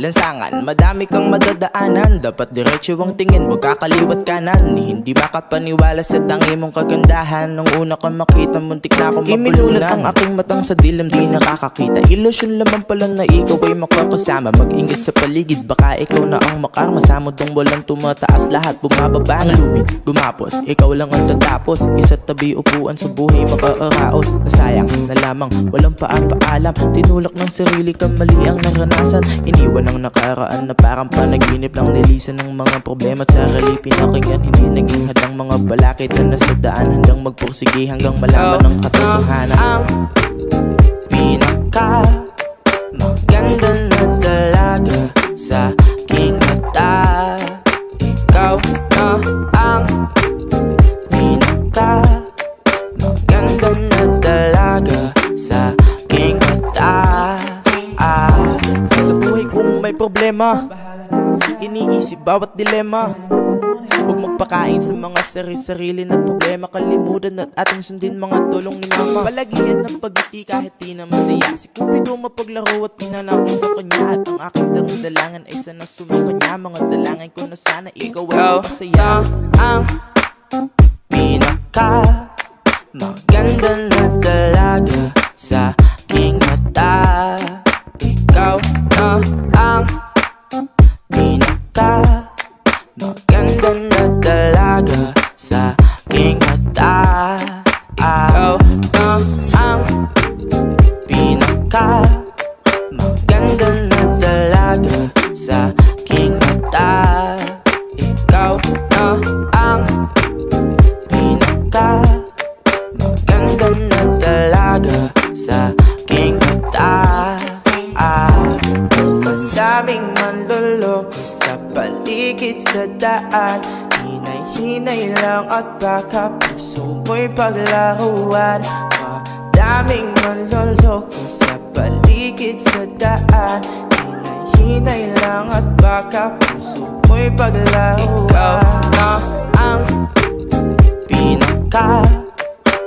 lansangan, madami kang madadaanan. Dapat diretso ang tingin, wag kakaliwat kanan. Hindi makapaniwala sa tangi mong kagandahan. Nung una kang makita, muntik na akong mabulunan. Ang aking matang sa dilim, di nakakakita. Ilusyon lamang pala na ikaw ay makakasama. Mag-ingat sa paligid, baka ikaw na ang makarma. Sa mundong walang tumataas, lahat bumababa na. Lubid, gumapos, ikaw lang ang tatapos. Isa't tabi upuan sa buhay makaaraos. Nasayang na lamang, walang paalam. Tinulak ng sarili kang mali ang naranasan. Iniwan ang nakaraan na parang panaginip lang. Nilisan ng mga problema at sarili pinakinggan. Hindi naging hadang mga balakid na nasa daan. Hanggang magpursige, hanggang malaman ng katotohanan. Ang pinaka maganda na talaga sa aking mata. Ikaw na ang pinaka maganda na talaga sa aking mata. Sa buhay kong may problema, iniisip bawat dilema. Huwag magpakain sa mga sarili na problema. Kalimutan at ating sundin mga tulong ni mama. Palagian ng pagiti kahit di na masaya. Si Cupido mapaglaro at pinanako sa kanya. At ang aking dalangan ay sana sumakanya. Mga dalangin ko na sana ikaw ay masaya. Ang pinaka maganda na talaga sa aking mata. Ikaw na ang pinaka maganda na talaga sa aking mata. Ikaw na ang pinaka maganda na talaga sa aking mata. Ikaw na ang pinaka maganda na talaga sa aking mata. Madaming manloloko sa paligid sa daan. Hinay-hinay lang at baka puso mo'y paglaruan. Madaming manloloko sa paligid sa daan. Hinay-hinay lang at baka puso mo'y paglaruan. Ikaw na ang pinaka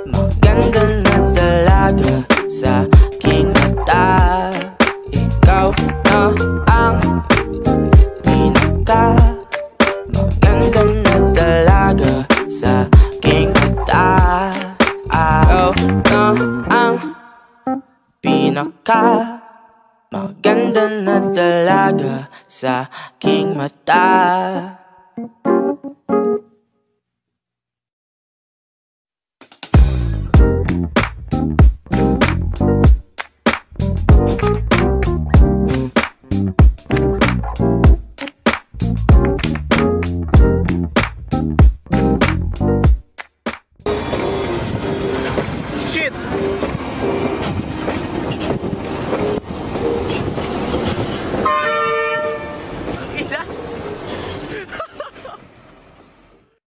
maganda na talaga sa aking mata. Ikaw na ang pinaka maganda na talaga sa aking mata. Ikaw na ang pinaka maganda na talaga sa aking mata.